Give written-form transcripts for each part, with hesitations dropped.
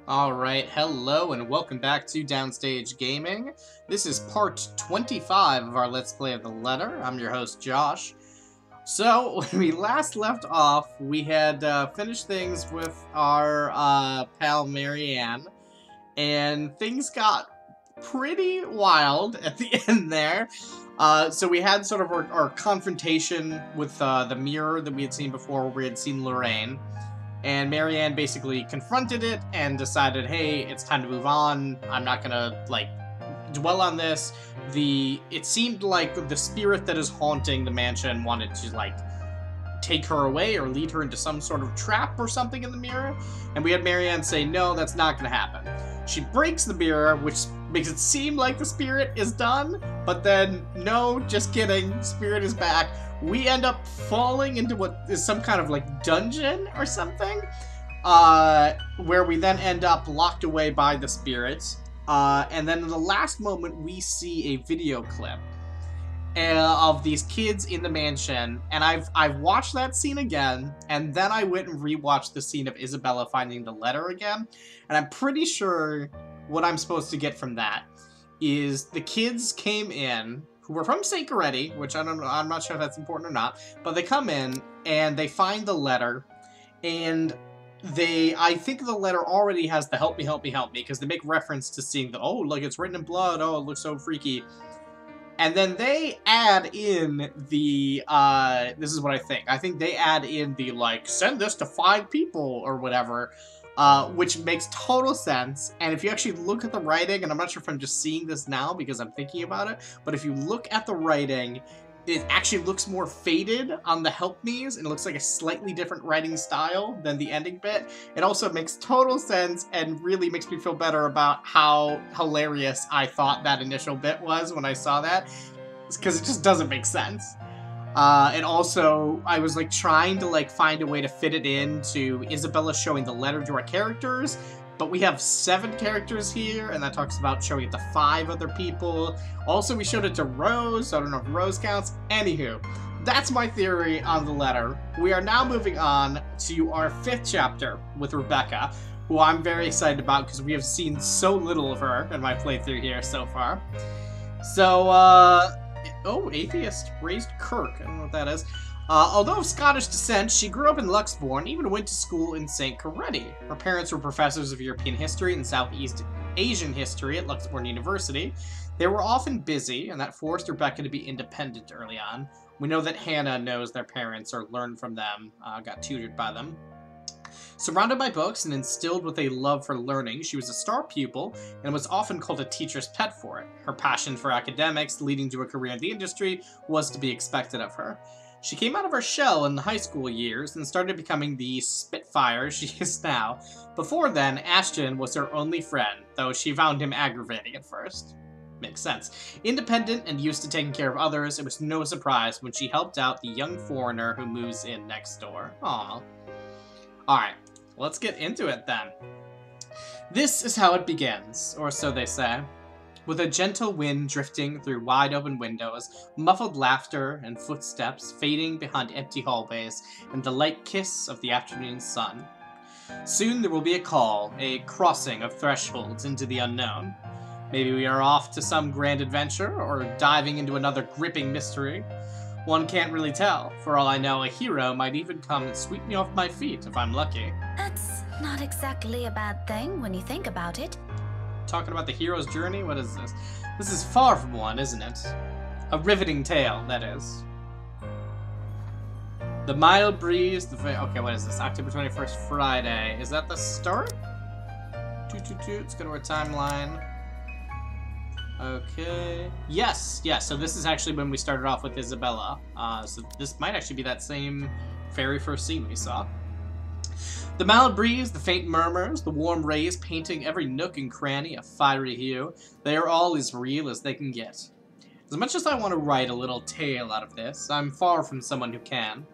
Alright, hello and welcome back to Downstage Gaming. This is part 25 of our Let's Play of the Letter. I'm your host, Josh. So, when we last left off, we had finished things with our pal Marianne, and things got pretty wild at the end there. So we had sort of our confrontation with the mirror that we had seen before, where we had seen Lorraine. And Marianne basically confronted it and decided, hey, it's time to move on. I'm not gonna, dwell on this. It seemed like the spirit that is haunting the mansion wanted to, take her away or lead her into some sort of trap or something in the mirror. And we had Marianne say, no, that's not gonna happen. She breaks the mirror, which makes it seem like the spirit is done, but then, no, just kidding, spirit is back. We end up falling into what is some kind of, dungeon or something, where we then end up locked away by the spirits. And then in the last moment, we see a video clip of these kids in the mansion, and I've watched that scene again, and then I went and rewatched the scene of Isabella finding the letter again, and I'm pretty sure what I'm supposed to get from that is the kids came in, who were from St. Coretti, which I'm not sure if that's important or not, but they come in, and they find the letter, and I think the letter already has the help me, help me, help me, because they make reference to seeing the, oh, look, it's written in blood, oh, it looks so freaky. And then they add in the, this is what I think. I think they add in the, send this to 5 people, or whatever, which makes total sense. And if you actually look at the writing, and I'm not sure if I'm just seeing this now because I'm thinking about it, but if you look at the writing, it actually looks more faded on the help me's, and it looks like a slightly different writing style than the ending bit. It also makes total sense and really makes me feel better about how hilarious I thought that initial bit was when I saw that, because it just doesn't make sense. And also, I was trying to find a way to fit it into Isabella showing the letter to our characters, but we have 7 characters here, and that talks about showing it to 5 other people. Also, we showed it to Rose, so I don't know if Rose counts. Anywho, that's my theory on the letter. We are now moving on to our 5th chapter with Rebecca, who I'm very excited about because we have seen so little of her in my playthrough here so far. So, oh, atheist raised Kirk. I don't know what that is. Although of Scottish descent, she grew up in Luxembourg and even went to school in St. Coretti. Her parents were professors of European history and Southeast Asian history at Luxembourg University. They were often busy, and that forced Rebecca to be independent early on. We know that Hannah knows their parents or learned from them, got tutored by them. Surrounded by books and instilled with a love for learning, she was a star pupil and was often called a teacher's pet for it. Her passion for academics, leading to a career in the industry, was to be expected of her. She came out of her shell in the high school years and started becoming the Spitfire she is now. Before then, Ashton was her only friend, though she found him aggravating at first. Makes sense. Independent and used to taking care of others, it was no surprise when she helped out the young foreigner who moves in next door. Aww. Alright, let's get into it then. This is how it begins, or so they say. With a gentle wind drifting through wide-open windows, muffled laughter and footsteps fading behind empty hallways, and the light kiss of the afternoon sun. Soon there will be a call, a crossing of thresholds into the unknown. Maybe we are off to some grand adventure, or diving into another gripping mystery. One can't really tell. For all I know, a hero might even come and sweep me off my feet if I'm lucky. That's not exactly a bad thing when you think about it. Talking about the hero's journey? What is this? This is far from one, isn't it? A riveting tale, that is. The mild breeze, okay, what is this? October 21st, Friday. Is that the start? Let's go to our timeline. Okay. Yes, so this is actually when we started off with Isabella. So this might actually be that same very first scene we saw. The mild breeze, the faint murmurs, the warm rays painting every nook and cranny a fiery hue, they are all as real as they can get. As much as I want to write a little tale out of this, I'm far from someone who can.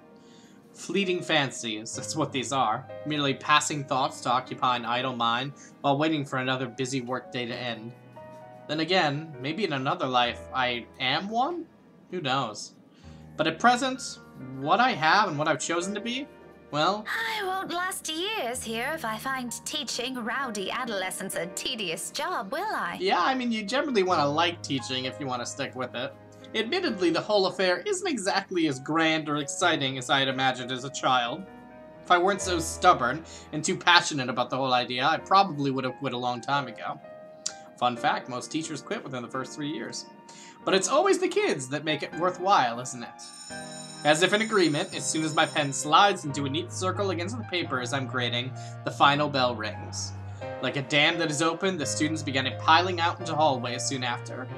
Fleeting fancies, that's what these are. Merely passing thoughts to occupy an idle mind while waiting for another busy workday to end. Then again, maybe in another life I am one? Who knows? But at present, what I have and what I've chosen to be, Well, I won't last years here if I find teaching rowdy adolescents a tedious job, will I? yeah, I mean, you generally want to like teaching if you want to stick with it. Admittedly, the whole affair isn't exactly as grand or exciting as I had imagined as a child. If I weren't so stubborn and too passionate about the whole idea, I probably would have quit a long time ago. Fun fact, most teachers quit within the first 3 years. But it's always the kids that make it worthwhile, isn't it? As if in agreement, as soon as my pen slides into a neat circle against the paper as I'm grading, the final bell rings. Like a dam that is opened, the students began piling out into hallways soon after.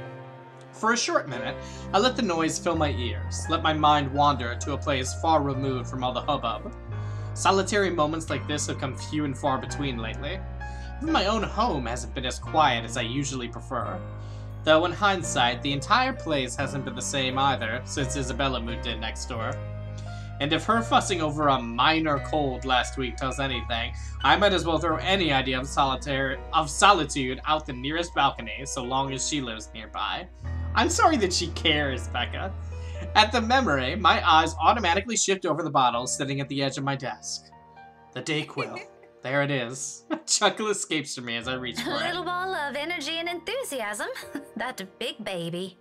For a short minute, I let the noise fill my ears, let my mind wander to a place far removed from all the hubbub. Solitary moments like this have come few and far between lately. Even my own home hasn't been as quiet as I usually prefer. Though in hindsight, the entire place hasn't been the same either since Isabella moved in next door. And if her fussing over a minor cold last week tells anything, I might as well throw any idea of solitude out the nearest balcony so long as she lives nearby. I'm sorry that she cares, Becca. At the memory, my eyes automatically shift over the bottle sitting at the edge of my desk. The Dayquil. There it is. A chuckle escapes from me as I reach for A it. little ball of energy and enthusiasm. That big baby.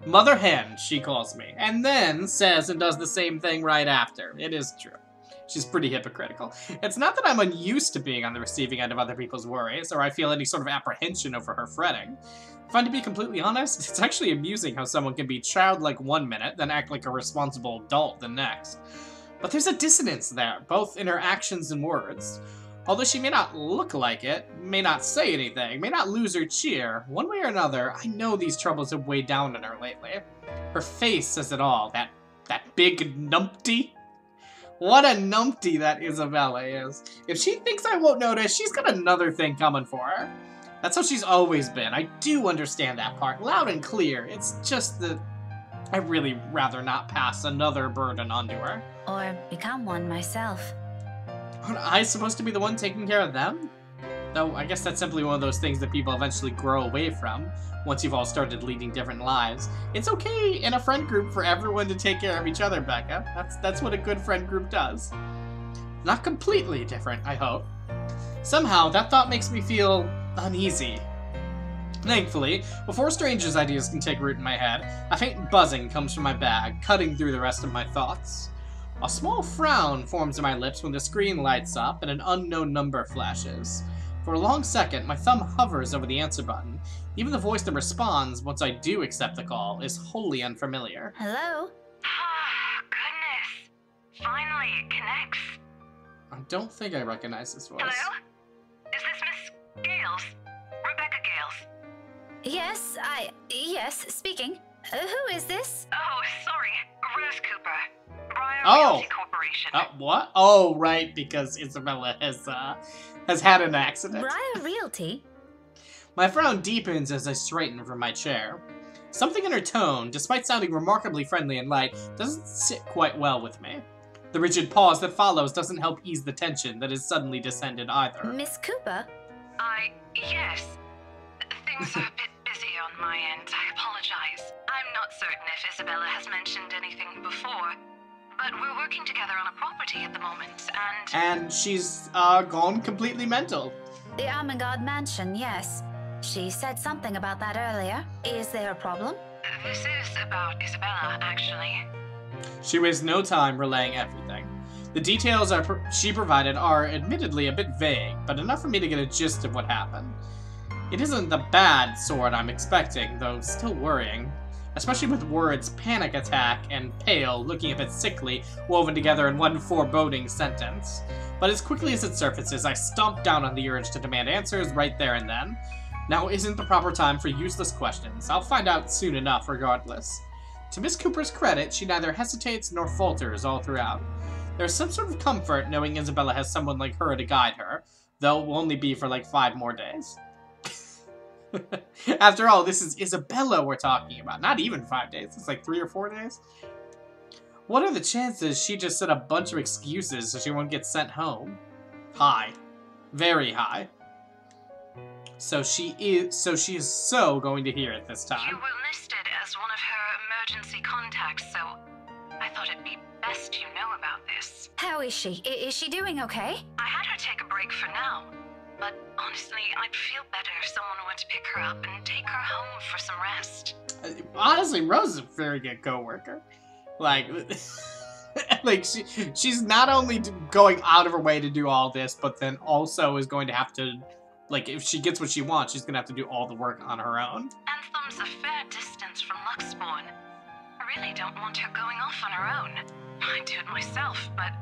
Mother hen, she calls me, and then says and does the same thing right after. It is true. She's pretty hypocritical. It's not that I'm unused to being on the receiving end of other people's worries, or I feel any sort of apprehension over her fretting. If I'm to be completely honest, it's actually amusing how someone can be childlike one minute, then act like a responsible adult the next. But there's a dissonance there, both in her actions and words. Although she may not look like it, may not say anything, may not lose her cheer, one way or another, I know these troubles have weighed down on her lately. Her face says it all, that big numpty. What a numpty that Isabella is. If she thinks I won't notice, she's got another thing coming for her. That's how she's always been. I do understand that part, loud and clear. It's just that I'd really rather not pass another burden onto her. Or become one myself. Aren't I supposed to be the one taking care of them? Though, I guess that's simply one of those things that people eventually grow away from, once you've all started leading different lives. It's okay in a friend group for everyone to take care of each other, Becca. That's what a good friend group does. Not completely different, I hope. Somehow, that thought makes me feel uneasy. Thankfully, before strangers' ideas can take root in my head, a faint buzzing comes from my bag, cutting through the rest of my thoughts. A small frown forms on my lips when the screen lights up and an unknown number flashes. For a long second, my thumb hovers over the answer button. Even the voice that responds once I do accept the call is wholly unfamiliar. Hello? Ah, goodness. Finally, it connects. I don't think I recognize this voice. Hello? Is this Miss Gales? Rebecca Gales? Yes, speaking. Who is this? Oh, sorry. Rose Cooper. Briar Oh. Realty Corporation. What? Oh, right, because Isabella has had an accident. Briar Realty? My frown deepens as I straighten from my chair. Something in her tone, despite sounding remarkably friendly and light, doesn't sit quite well with me. The rigid pause that follows doesn't help ease the tension that has suddenly descended either. Miss Cooper? Yes. Things are a bit busy on my end. I apologize. I'm not certain if Isabella has mentioned anything before, but we're working together on a property at the moment, And she's gone completely mental. The Armengard Mansion, yes. She said something about that earlier. Is there a problem? This is about Isabella, actually. She wastes no time relaying everything. The details she provided are admittedly a bit vague, but enough for me to get a gist of what happened. It isn't the bad sort I'm expecting, though still worrying. Especially with words panic attack and pale looking a bit sickly woven together in one foreboding sentence. But as quickly as it surfaces, I stomp down on the urge to demand answers right there and then. Now isn't the proper time for useless questions. I'll find out soon enough regardless. To Miss Cooper's credit, she neither hesitates nor falters all throughout. There's some sort of comfort knowing Isabella has someone like her to guide her, though it will only be for like 5 more days. After all, this is Isabella we're talking about. Not even 5 days. It's like 3 or 4 days. What are the chances she just said a bunch of excuses so she won't get sent home? High. Very high. So she is so going to hear it this time. You were listed as one of her emergency contacts, so I thought it'd be best suggest you know about this. How is she? Is she doing okay? I had her take a break for now, but honestly, I'd feel better if someone were to pick her up and take her home for some rest. Honestly, Rose is a very good coworker. Like, like she's not only going out of her way to do all this, but then also is going to have to, like, if she gets what she wants, she's gonna have to do all the work on her own. Anthem's a fair distance from Luxborn. I really don't want her going off on her own. I'd do it myself, but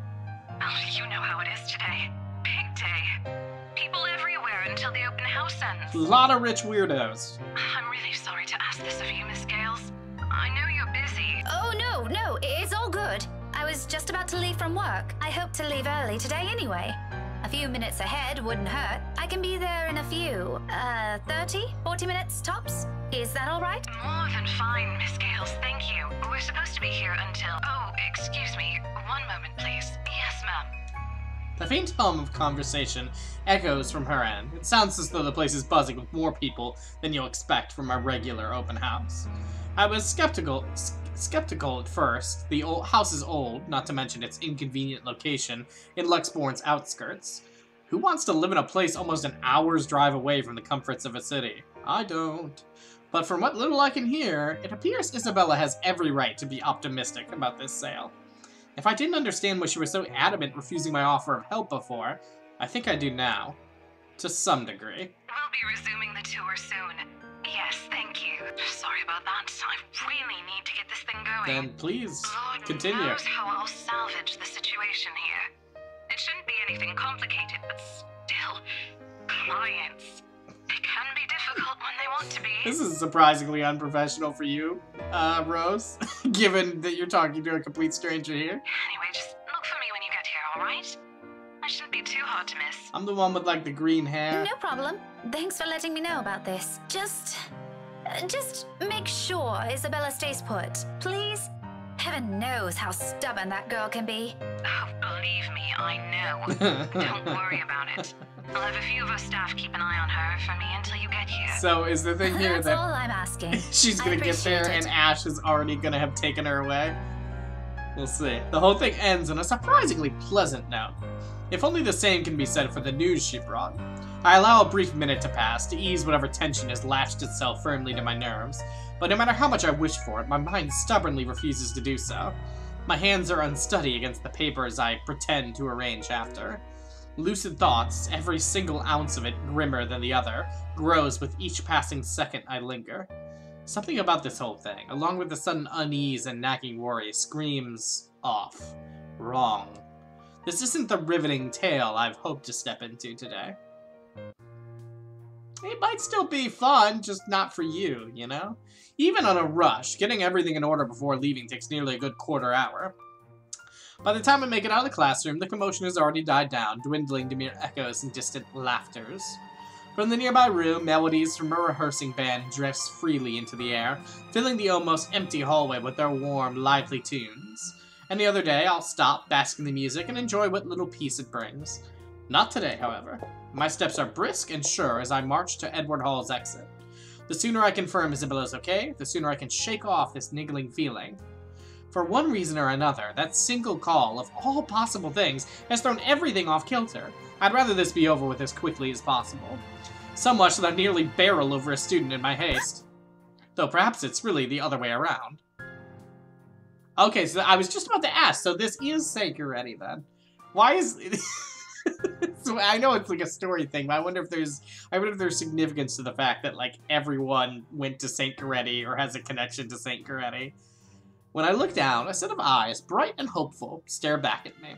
oh, you know how it is today. Big day. People everywhere until the open house ends. A lot of rich weirdos. I'm really sorry to ask this of you, Miss Gales. I know you're busy. Oh, no, it's all good. I was just about to leave from work. I hope to leave early today anyway. A few minutes ahead wouldn't hurt. I can be there in a few, 30, 40 minutes tops. Is that all right? More than fine, Miss Gales, thank you. We're supposed to be here until... Oh, excuse me. One moment, please. Yes, ma'am. The faint hum of conversation echoes from her end. It sounds as though the place is buzzing with more people than you'll expect from a regular open house. I was skeptical at first. The house is old, not to mention its inconvenient location in Luxborn's outskirts. Who wants to live in a place almost an hour's drive away from the comforts of a city? I don't. But from what little I can hear, it appears Isabella has every right to be optimistic about this sale. If I didn't understand why she was so adamant refusing my offer of help before, I think I do now. To some degree. We'll be resuming the tour soon. Yes, thank you. Sorry about that. I really need to get this thing going. Then please, Lord continue. knows how I'll salvage the situation here. It shouldn't be anything complicated, but still, clients. It can be difficult when they want to be. This is surprisingly unprofessional for you, Rose, given that you're talking to a complete stranger here. Anyway, just look for me when you get here, alright? I shouldn't be too hard to miss. I'm the one with, like, the green hair. No problem. Thanks for letting me know about this. Just make sure Isabella stays put, please. Heaven knows how stubborn that girl can be. Oh, believe me, I know. Don't worry about it. I'll have a few of our staff keep an eye on her for me until you get here. So is the thing here That's that all I'm asking. she's I gonna get there appreciate and it. Ash is already gonna have taken her away? We'll see. The whole thing ends on a surprisingly pleasant note. If only the same can be said for the news she brought. I allow a brief minute to pass to ease whatever tension has latched itself firmly to my nerves, but no matter how much I wish for it, my mind stubbornly refuses to do so. My hands are unsteady against the papers I pretend to arrange after. Lucid thoughts, every single ounce of it grimmer than the other, grows with each passing second I linger. Something about this whole thing, along with the sudden unease and nagging worry, screams off. Wrong. This isn't the riveting tale I've hoped to step into today. It might still be fun, just not for you, you know? Even on a rush, getting everything in order before leaving takes nearly a good quarter hour. By the time I make it out of the classroom, the commotion has already died down, dwindling to mere echoes and distant laughters. From the nearby room, melodies from a rehearsing band drift freely into the air, filling the almost empty hallway with their warm, lively tunes. Any other day, I'll stop, bask in the music, and enjoy what little peace it brings. Not today, however. My steps are brisk and sure as I march to Edward Hall's exit. The sooner I confirm Isabella's okay, the sooner I can shake off this niggling feeling. For one reason or another, that single call, of all possible things, has thrown everything off kilter. I'd rather this be over with as quickly as possible. So much that I nearly barrel over a student in my haste. Though perhaps it's really the other way around. Okay, so I was just about to ask, so this is Sankaretti then. Why is... So I know it's like a story thing, but I wonder if there's significance to the fact that, like, everyone went to St. Coretti or has a connection to St. Coretti. When I look down, a set of eyes, bright and hopeful, stare back at me.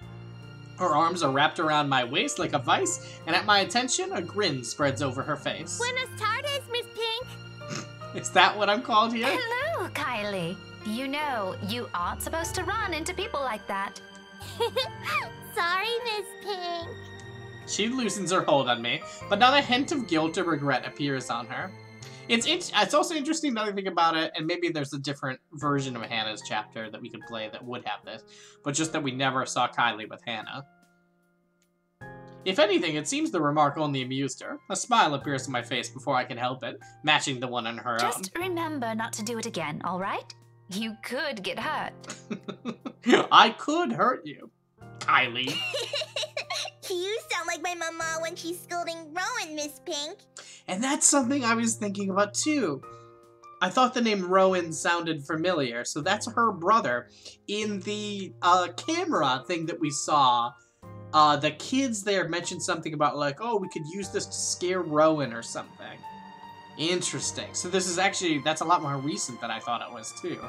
Her arms are wrapped around my waist like a vice, and at my attention, a grin spreads over her face. Buenas tardes, Miss Pink. Is that what I'm called here? Hello, Kylie. You know, you aren't supposed to run into people like that. Sorry, Miss Pink. She loosens her hold on me, but not a hint of guilt or regret appears on her. It's also interesting now that I think about it, and maybe there's a different version of Hannah's chapter that we could play that would have this, but just that we never saw Kylie with Hannah. If anything, it seems the remark only amused her. A smile appears on my face before I can help it, matching the one on her own. Just remember not to do it again, all right? You could get hurt. I could hurt you, Kylie. You sound like my mama when she's scolding Rowan, Miss Pink. And that's something I was thinking about too. I thought the name Rowan sounded familiar, so that's her brother. In the camera thing that we saw, the kids there mentioned something about like, oh, we could use this to scare Rowan or something. Interesting. So this is actually, that's a lot more recent than I thought it was too.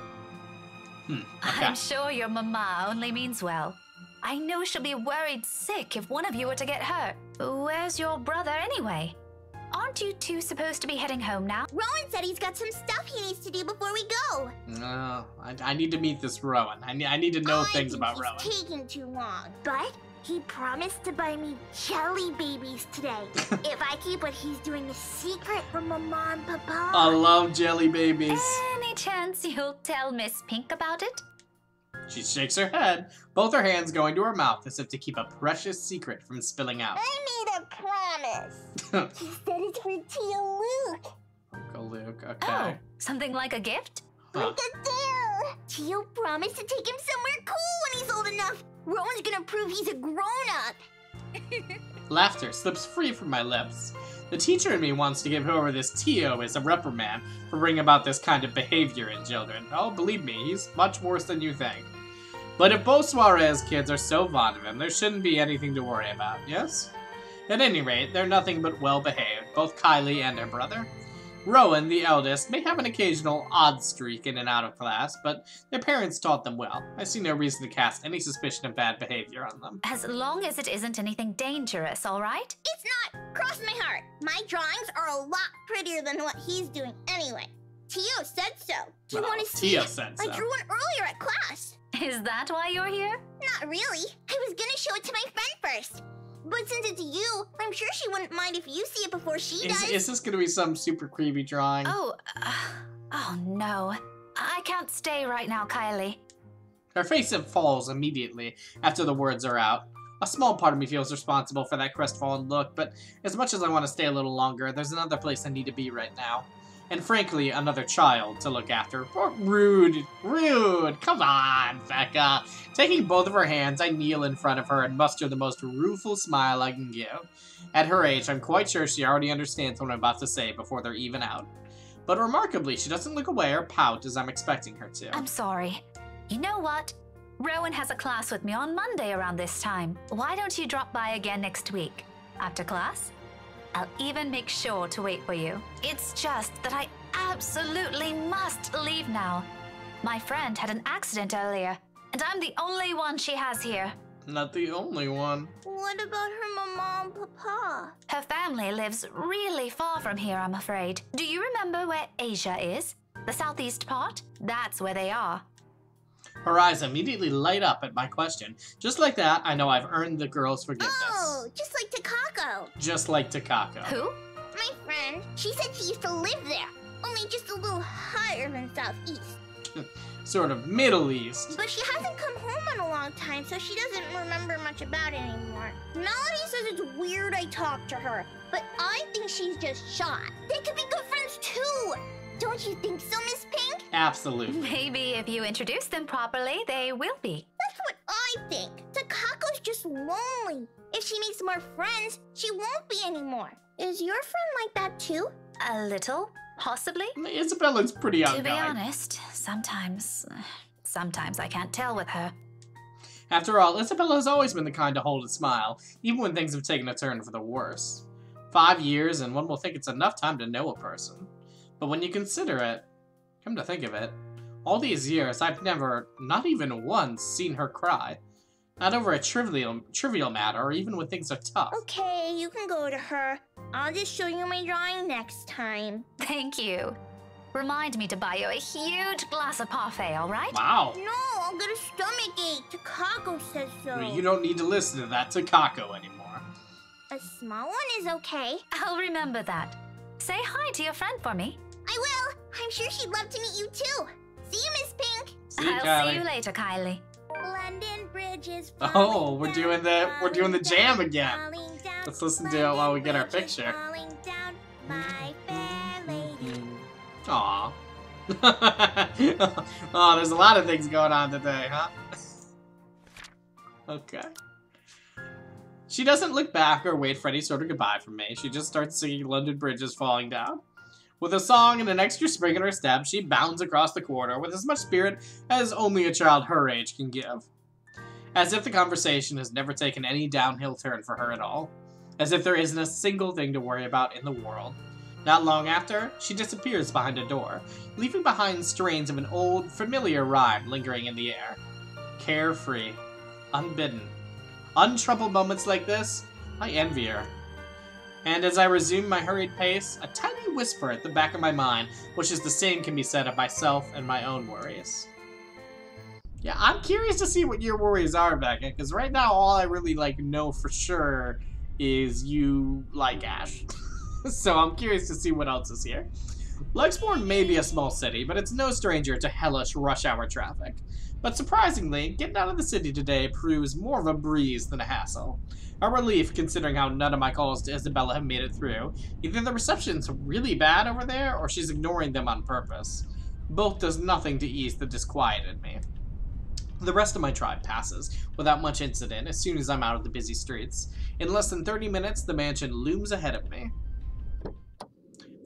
Okay. I'm sure your mama only means well. I know she'll be worried sick if one of you were to get hurt. Where's your brother anyway? Aren't you two supposed to be heading home now? Rowan said he's got some stuff he needs to do before we go. No, I need to meet this Rowan. I need to know things about Rowan. He's taking too long. But he promised to buy me jelly babies today. If I keep what he's doing a secret from Mama and Papa. I love jelly babies. Any chance you'll tell Miss Pink about it? She shakes her head, both her hands going to her mouth as if to keep a precious secret from spilling out. I made a promise. He said it's for Tia Luke. Uncle Luke, okay. Oh, something like a gift? Huh. Like a deal. Tio promised to take him somewhere cool when he's old enough. Rowan's gonna prove he's a grown-up. Laughter slips free from my lips. The teacher in me wants to give whoever this Tio is a reprimand for bringing about this kind of behavior in children. Oh, believe me, he's much worse than you think. But if both Suarez kids are so fond of him, there shouldn't be anything to worry about, yes? At any rate, they're nothing but well-behaved, both Kylie and her brother. Rowan, the eldest, may have an occasional odd streak in and out of class, but their parents taught them well. I see no reason to cast any suspicion of bad behavior on them. As long as it isn't anything dangerous, all right? It's not. Cross my heart. My drawings are a lot prettier than what he's doing anyway. Tio said so. Do you Well, want to see Tio it? said I so. drew one earlier at class. Is that why you're here? Not really. I was gonna show it to my friend first. But since it's you, I'm sure she wouldn't mind if you see it before she does. Is this gonna be some super creepy drawing? Oh no. I can't stay right now, Kylie. Her face falls immediately after the words are out. A small part of me feels responsible for that crestfallen look, but as much as I want to stay a little longer, there's another place I need to be right now. And frankly, another child to look after. Oh, rude, rude, come on, Becca. Taking both of her hands, I kneel in front of her and muster the most rueful smile I can give. At her age, I'm quite sure she already understands what I'm about to say before they're even out. But remarkably, she doesn't look away or pout as I'm expecting her to. I'm sorry. You know what? Rowan has a class with me on Monday around this time. Why don't you drop by again next week? After class? I'll even make sure to wait for you. It's just that I absolutely must leave now. My friend had an accident earlier, and I'm the only one she has here. Not the only one. What about her mama and papa? Her family lives really far from here, I'm afraid. Do you remember where Asia is? The southeast part? That's where they are. Her eyes immediately light up at my question. Just like that, I know I've earned the girl's forgiveness. Oh, just like Takako. Just like Takako. Who? My friend, she said she used to live there, only just a little higher than southeast. Sort of Middle East. But she hasn't come home in a long time, so she doesn't remember much about it anymore. Melody says it's weird I talked to her, but I think she's just shy. They could be good friends too. Don't you think so, Miss Pink? Absolutely. Maybe if you introduce them properly, they will be. That's what I think. Takako's just lonely. If she makes more friends, she won't be anymore. Is your friend like that too? A little, possibly. Isabella's pretty To outgoing. be honest, sometimes I can't tell with her. After all, Isabella has always been the kind to hold a smile, even when things have taken a turn for the worse. 5 years, and one will think it's enough time to know a person. But when you consider it, come to think of it, all these years I've never, not even once, seen her cry. Not over a trivial matter, or even when things are tough. Okay, you can go to her. I'll just show you my drawing next time. Thank you. Remind me to buy you a huge glass of parfait, all right? Wow. No, I'll get a stomachache. Takako says so. You don't need to listen to that Takako anymore. A small one is okay. I'll remember that. Say hi to your friend for me. I will. I'm sure she'd love to meet you too. See you, Miss Pink. See you, I'll Kylie. see you later, Kylie. London Bridge is Oh, we're doing the jam again. Let's listen to it while we get our picture. Falling down, my fair lady. Aw. Oh, there's a lot of things going on today, huh? Okay. She doesn't look back or wait for any sort of goodbye from me. She just starts singing London Bridge is Falling Down. With a song and an extra spring in her step, she bounds across the corridor with as much spirit as only a child her age can give. As if the conversation has never taken any downhill turn for her at all. As if there isn't a single thing to worry about in the world. Not long after, she disappears behind a door, leaving behind strains of an old, familiar rhyme lingering in the air. Carefree. Unbidden. Untroubled moments like this, I envy her. And as I resume my hurried pace, a tiny whisper at the back of my mind wishes the same can be said of myself and my own worries. Yeah, I'm curious to see what your worries are, Becca, because right now all I really know for sure is you like Ash. So I'm curious to see what else is here. Luxbourne may be a small city, but it's no stranger to hellish rush hour traffic. But surprisingly, getting out of the city today proves more of a breeze than a hassle. A relief considering how none of my calls to Isabella have made it through. Either the reception's really bad over there, or she's ignoring them on purpose. Both does nothing to ease the disquiet in me. The rest of my tribe passes, without much incident, as soon as I'm out of the busy streets. In less than 30 minutes, the mansion looms ahead of me.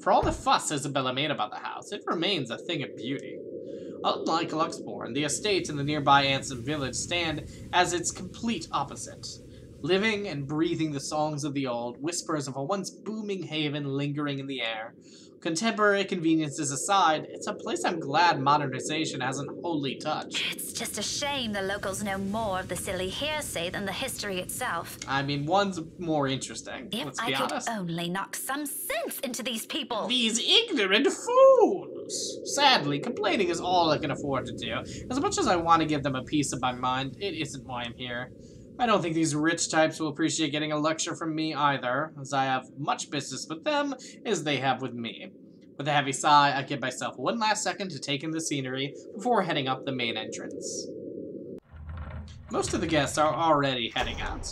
For all the fuss Isabella made about the house, it remains a thing of beauty. Unlike Luxbourne, the estates in the nearby Ansem village stand as its complete opposite. Living and breathing the songs of the old, whispers of a once booming haven lingering in the air. Contemporary conveniences aside, it's a place I'm glad modernization hasn't wholly touched. It's just a shame the locals know more of the silly hearsay than the history itself. I mean, one's more interesting, let's be honest. If I could only knock some sense into these people. These ignorant fools! Sadly, complaining is all I can afford to do. As much as I want to give them a piece of my mind, it isn't why I'm here. I don't think these rich types will appreciate getting a lecture from me either, as I have much business with them as they have with me. With a heavy sigh, I give myself one last second to take in the scenery before heading up the main entrance. Most of the guests are already heading out.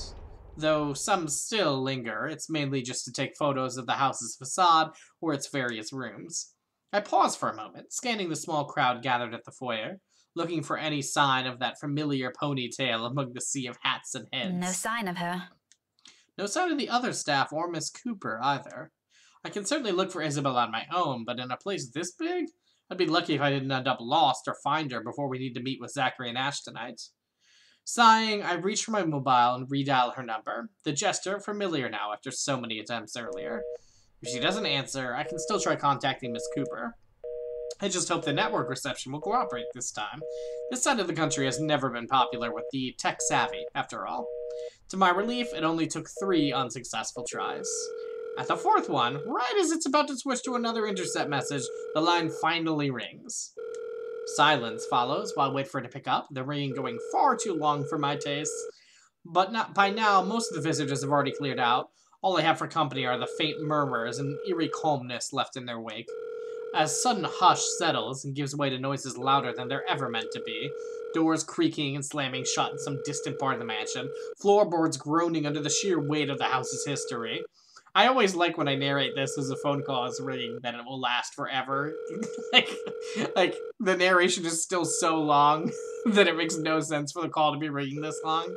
Though some still linger, it's mainly just to take photos of the house's facade or its various rooms. I pause for a moment, scanning the small crowd gathered at the foyer, looking for any sign of that familiar ponytail among the sea of hats and heads. No sign of her. No sign of the other staff or Miss Cooper, either. I can certainly look for Isabel on my own, but in a place this big, I'd be lucky if I didn't end up lost or find her before we need to meet with Zachary and Ash tonight. Sighing, I reach for my mobile and redial her number, the gesture familiar now after so many attempts earlier. If she doesn't answer, I can still try contacting Miss Cooper. I just hope the network reception will cooperate this time. This side of the country has never been popular with the tech-savvy, after all. To my relief, it only took 3 unsuccessful tries. At the 4th one, right as it's about to switch to another intercept message, the line finally rings. Silence follows while I wait for it to pick up, the ringing going far too long for my tastes. But not by now, most of the visitors have already cleared out. All I have for company are the faint murmurs and eerie calmness left in their wake. As sudden hush settles and gives way to noises louder than they're ever meant to be, doors creaking and slamming shut in some distant part of the mansion, floorboards groaning under the sheer weight of the house's history. I always like when I narrate this as a phone call is ringing, that it will last forever. like, the narration is still so long that it makes no sense for the call to be ringing this long.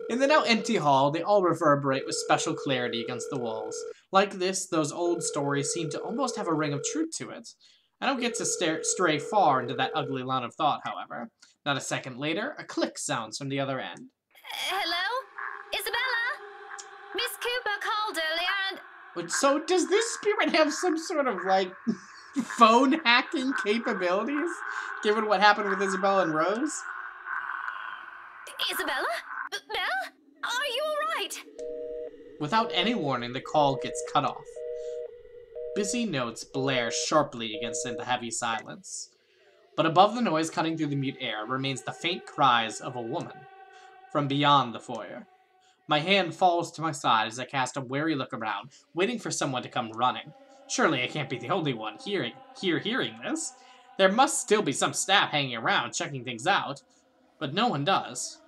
In the now empty hall, they all reverberate with special clarity against the walls. Like this, those old stories seem to almost have a ring of truth to it. I don't get to stray far into that ugly line of thought, however. Not a second later, a click sounds from the other end. Hello? Isabella? Miss Cooper called earlier and... So, does this spirit have some sort of, phone hacking capabilities? Given what happened with Isabella and Rose? Isabella? Belle? Are you alright? Without any warning, the call gets cut off. Busy notes blare sharply against the heavy silence. But above the noise cutting through the mute air remains the faint cries of a woman from beyond the foyer. My hand falls to my side as I cast a wary look around, waiting for someone to come running. Surely I can't be the only one hearing this. There must still be some staff hanging around checking things out, but no one does.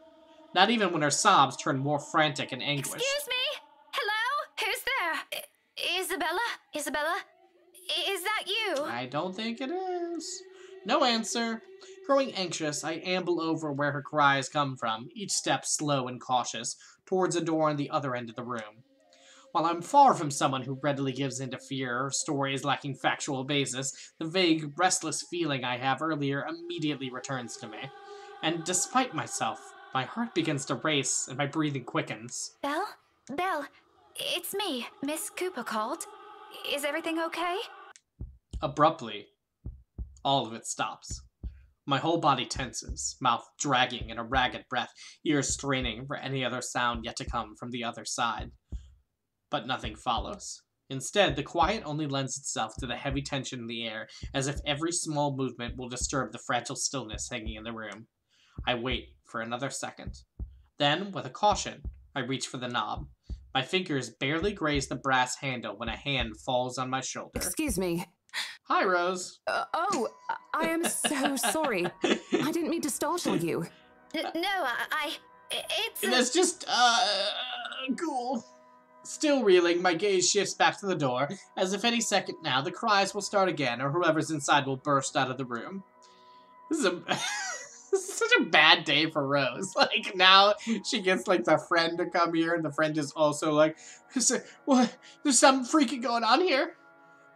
Not even when her sobs turn more frantic and anguished. Excuse me? Hello? Who's there? Isabella? Isabella? Is that you? I don't think it is. No answer. Growing anxious, I amble over where her cries come from, each step slow and cautious, towards a door on the other end of the room. While I'm far from someone who readily gives in to fear or stories lacking factual basis, the vague, restless feeling I have earlier immediately returns to me. And despite myself, my heart begins to race and my breathing quickens. Belle? Belle, it's me. Miss Cooper called. Is everything okay? Abruptly, all of it stops. My whole body tenses, mouth dragging in a ragged breath, ears straining for any other sound yet to come from the other side. But nothing follows. Instead, the quiet only lends itself to the heavy tension in the air, as if every small movement will disturb the fragile stillness hanging in the room. I wait for another second. Then, with a caution, I reach for the knob. My fingers barely graze the brass handle when a hand falls on my shoulder. Excuse me. Hi, Rose. I am so sorry. I didn't mean to startle you. No, it's... That's just, cool. Still reeling, my gaze shifts back to the door, as if any second now the cries will start again, or whoever's inside will burst out of the room. This is this is such a bad day for Rose. Like, now she gets, like, the friend to come here, and the friend is also like, what? There's something freaky going on here?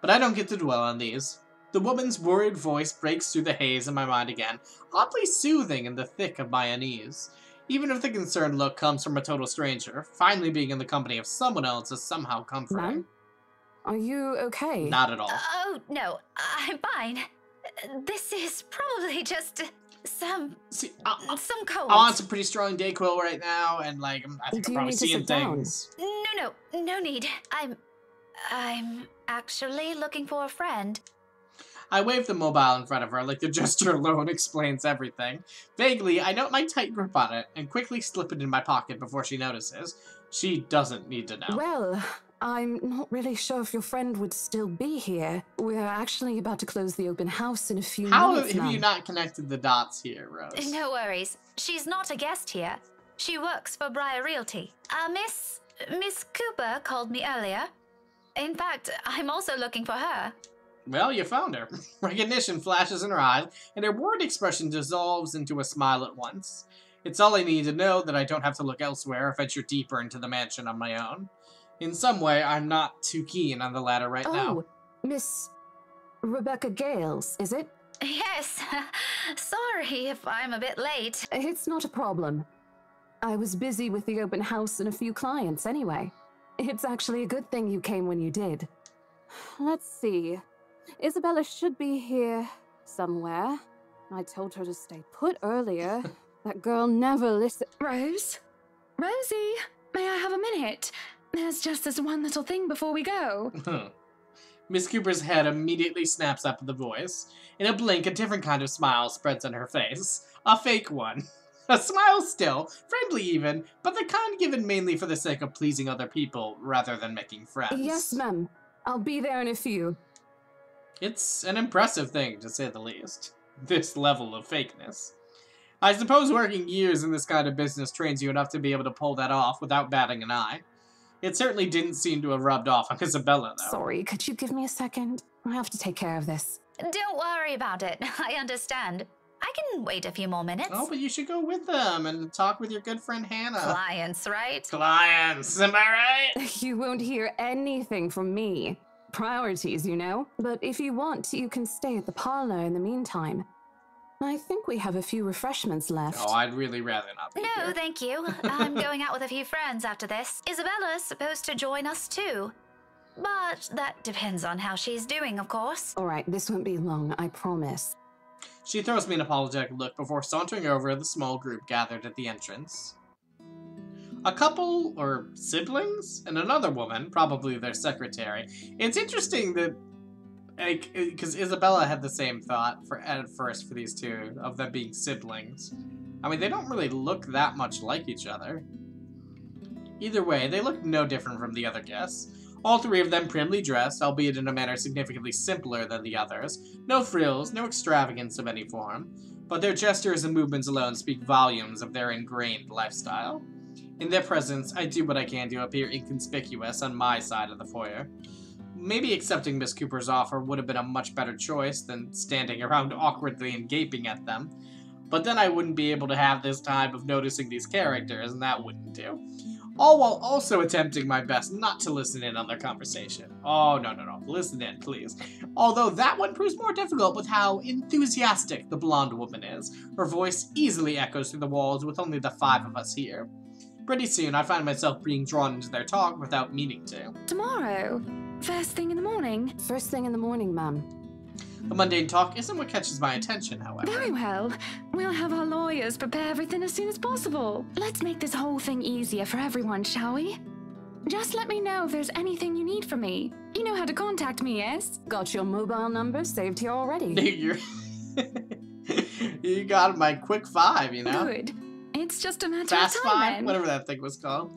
But I don't get to dwell on these. The woman's worried voice breaks through the haze in my mind again, oddly soothing in the thick of my unease. Even if the concerned look comes from a total stranger, finally being in the company of someone else is somehow comforting. Ma'am? Are you okay? Not at all. Oh, no, I'm fine. This is probably just some cold. I'm on some pretty strong Dayquil right now, and, like, I think Do I'm you probably need to seeing sit down? things. No need. I'm actually looking for a friend. I wave the mobile in front of her, like the gesture alone explains everything. Vaguely, I note my tight grip on it, and quickly slip it in my pocket before she notices. She doesn't need to know. Well, I'm not really sure if your friend would still be here. We're actually about to close the open house in a few How minutes, have ma'am. you not connected the dots here, Rose? No worries. She's not a guest here. She works for Briar Realty. Miss Cooper called me earlier. In fact, I'm also looking for her. Well, you found her. Recognition flashes in her eyes, and her worried expression dissolves into a smile at once. It's all I need to know that I don't have to look elsewhere or venture deeper into the mansion on my own. In some way, I'm not too keen on the latter right now. Oh, Miss Rebecca Gales, is it? Yes. Sorry if I'm a bit late. It's not a problem. I was busy with the open house and a few clients anyway. It's actually a good thing you came when you did. Let's see. Isabella should be here somewhere. I told her to stay put earlier. That girl never listens. Rose? Rosie, may I have a minute? There's just this one little thing before we go. Miss Cooper's head immediately snaps up at the voice. In a blink, a different kind of smile spreads on her face. A fake one. A smile still, friendly even, but the kind given mainly for the sake of pleasing other people rather than making friends. Yes, ma'am. I'll be there in a few. It's an impressive thing, to say the least. This level of fakeness. I suppose working years in this kind of business trains you enough to be able to pull that off without batting an eye. It certainly didn't seem to have rubbed off on Isabella, though. Sorry, could you give me a second? I have to take care of this. Don't worry about it. I understand. I can wait a few more minutes. Oh, but you should go with them and talk with your good friend Hannah. Clients, right? Clients, am I right? You won't hear anything from me. Priorities, you know? But if you want, you can stay at the parlor in the meantime. I think we have a few refreshments left. Oh, I'd really rather not be No, here. thank you. I'm going out with a few friends after this. Isabella's supposed to join us too. But that depends on how she's doing, of course. All right, this won't be long, I promise. She throws me an apologetic look before sauntering over to the small group gathered at the entrance. A couple, or siblings, and another woman, probably their secretary. It's interesting that, like, because Isabella had the same thought at first for these two, of them being siblings. I mean, they don't really look that much like each other. Either way, they look no different from the other guests. All three of them primly dressed, albeit in a manner significantly simpler than the others. No frills, no extravagance of any form. But their gestures and movements alone speak volumes of their ingrained lifestyle. In their presence, I do what I can to appear inconspicuous on my side of the foyer. Maybe accepting Miss Cooper's offer would have been a much better choice than standing around awkwardly and gaping at them. But then I wouldn't be able to have this time of noticing these characters, and that wouldn't do. All while also attempting my best not to listen in on their conversation. Oh, no. Listen in, please. Although that one proves more difficult with how enthusiastic the blonde woman is. Her voice easily echoes through the walls with only the 5 of us here. Pretty soon, I find myself being drawn into their talk without meaning to. Tomorrow? First thing in the morning? First thing in the morning, ma'am. The mundane talk isn't what catches my attention, however. Very well. We'll have our lawyers prepare everything as soon as possible. Let's make this whole thing easier for everyone, shall we? Just let me know if there's anything you need from me. You know how to contact me, yes? Got your mobile number saved here already. You got my quick 5, you know? Good. It's just a matter Fast of time, 5? then. Whatever that thing was called.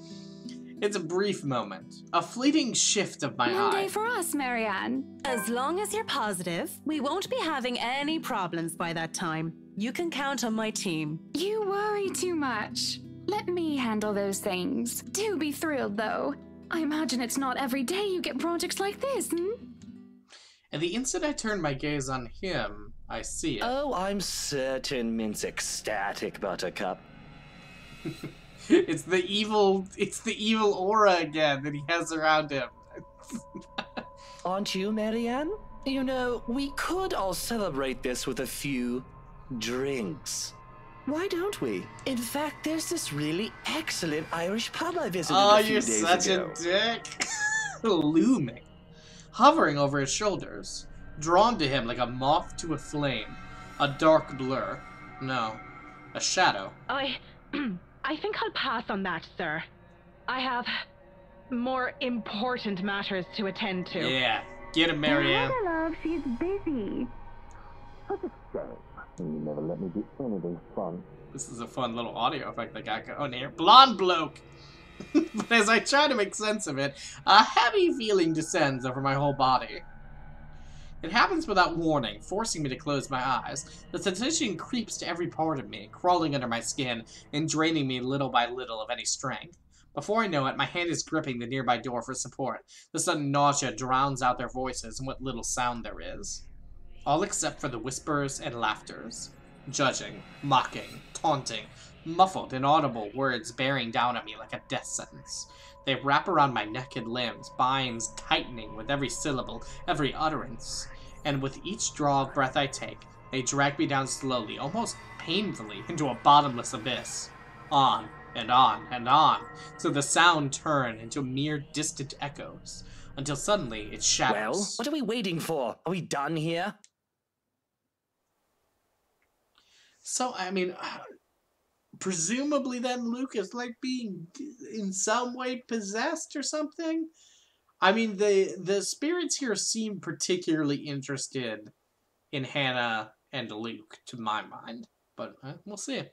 It's a brief moment. A fleeting shift of my One eye. day for us, Marianne. As long as you're positive, we won't be having any problems by that time. You can count on my team. You worry too much. Let me handle those things. Do be thrilled, though. I imagine it's not every day you get projects like this, And the instant I turn my gaze on him, I see it. Oh, I'm certain Mint's ecstatic, Buttercup. It's the evil aura again that he has around him. Aren't you, Marianne? You know, we could all celebrate this with a few drinks. Why don't we? In fact, there's this really excellent Irish pub I visited a few you're days such ago. a dick. Looming. Hovering over his shoulders. Drawn to him like a moth to a flame. A dark blur. No. A shadow. I think I'll pass on that, sir. I have more important matters to attend to. Yeah. Get him, Marianne. Love, she's busy. You never let me do anything fun. This is a fun little audio effect that got going here. Blonde bloke! But as I try to make sense of it, a heavy feeling descends over my whole body. It happens without warning, forcing me to close my eyes. The sensation creeps to every part of me, crawling under my skin and draining me little by little of any strength. Before I know it, my hand is gripping the nearby door for support. The sudden nausea drowns out their voices and what little sound there is. All except for the whispers and laughters. Judging, mocking, taunting, muffled, inaudible words bearing down on me like a death sentence. They wrap around my neck and limbs, binds tightening with every syllable, every utterance. And with each draw of breath I take, they drag me down slowly, almost painfully, into a bottomless abyss. On, and on, and on, so the sound turn into mere distant echoes, until suddenly it shatters. Well, what are we waiting for? Are we done here? So, I mean, presumably then Luke is like being in some way possessed or something? I mean, the spirits here seem particularly interested in Hannah and Luke, to my mind. But we'll see.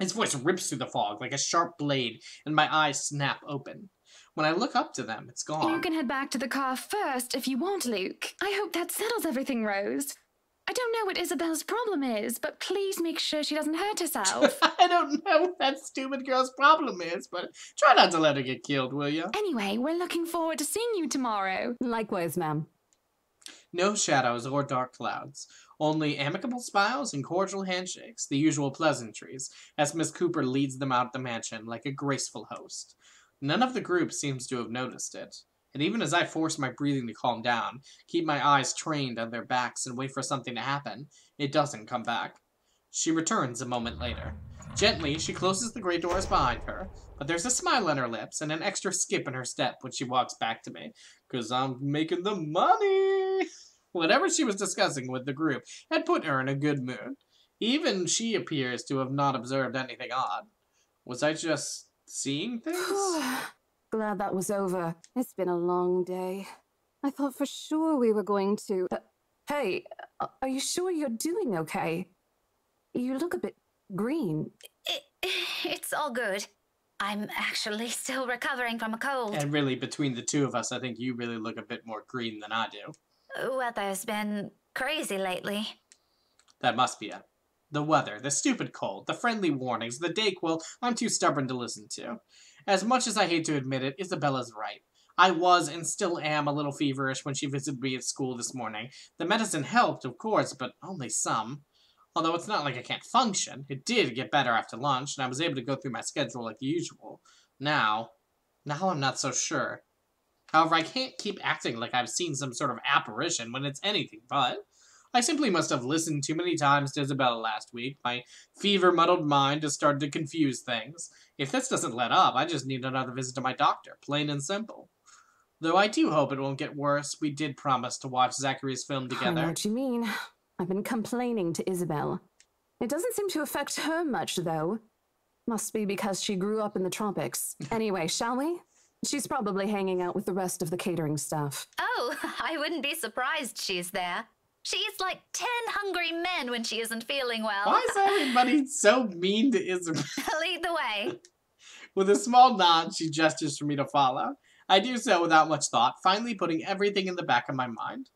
His voice rips through the fog like a sharp blade, and my eyes snap open. When I look up to them, it's gone. You can head back to the car first if you want, Luke. I hope that settles everything, Rose. I don't know what Isabel's problem is, but please make sure she doesn't hurt herself. I don't know what that stupid girl's problem is, but try not to let her get killed, will you? Anyway, we're looking forward to seeing you tomorrow. Likewise, ma'am. No shadows or dark clouds. Only amicable smiles and cordial handshakes, the usual pleasantries, as Miss Cooper leads them out of the mansion like a graceful host. None of the group seems to have noticed it. And even as I force my breathing to calm down, keep my eyes trained on their backs and wait for something to happen, it doesn't come back. She returns a moment later. Gently, she closes the great doors behind her, but there's a smile on her lips and an extra skip in her step when she walks back to me. 'Cause I'm making the money! Whatever she was discussing with the group had put her in a good mood. Even she appears to have not observed anything odd. Was I just seeing things? Glad that was over. It's been a long day. I thought for sure we were going to... hey, are you sure you're doing okay? You look a bit green. It's all good. I'm actually still recovering from a cold. And really, between the two of us, I think you really look a bit more green than I do. Weather's been crazy lately. That must be it. The weather, the stupid cold, the friendly warnings, the Dayquil I'm too stubborn to listen to. As much as I hate to admit it, Isabella's right. I was and still am a little feverish when she visited me at school this morning. The medicine helped, of course, but only some. Although it's not like I can't function. It did get better after lunch, and I was able to go through my schedule like usual. Now I'm not so sure. However, I can't keep acting like I've seen some sort of apparition when it's anything but. I simply must have listened too many times to Isabella last week. My fever-muddled mind has started to confuse things. If this doesn't let up, I just need another visit to my doctor, plain and simple. Though I do hope it won't get worse. We did promise to watch Zachary's film together. I know what you mean. I've been complaining to Isabel. It doesn't seem to affect her much, though. Must be because she grew up in the tropics. Anyway, shall we? She's probably hanging out with the rest of the catering staff. Oh, I wouldn't be surprised she's there. She eats like 10 hungry men when she isn't feeling well. Why is everybody so mean to Isabel? Lead the way. With a small nod, she gestures for me to follow. I do so without much thought, finally putting everything in the back of my mind.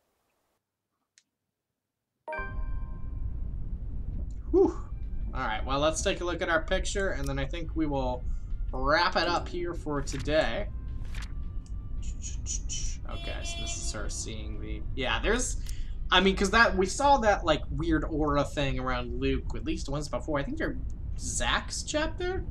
Whew. Alright, well, let's take a look at our picture, and then I think we will wrap it up here for today. Okay, so this is her seeing the... Yeah, there's... I mean, because we saw that, like, weird aura thing around Luke at least once before. I think they're Zach's chapter?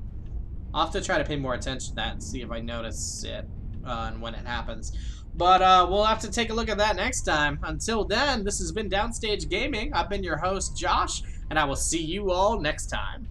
I'll have to try to pay more attention to that and see if I notice it and when it happens. But we'll have to take a look at that next time. Until then, this has been Downstage Gaming. I've been your host, Josh, and I will see you all next time.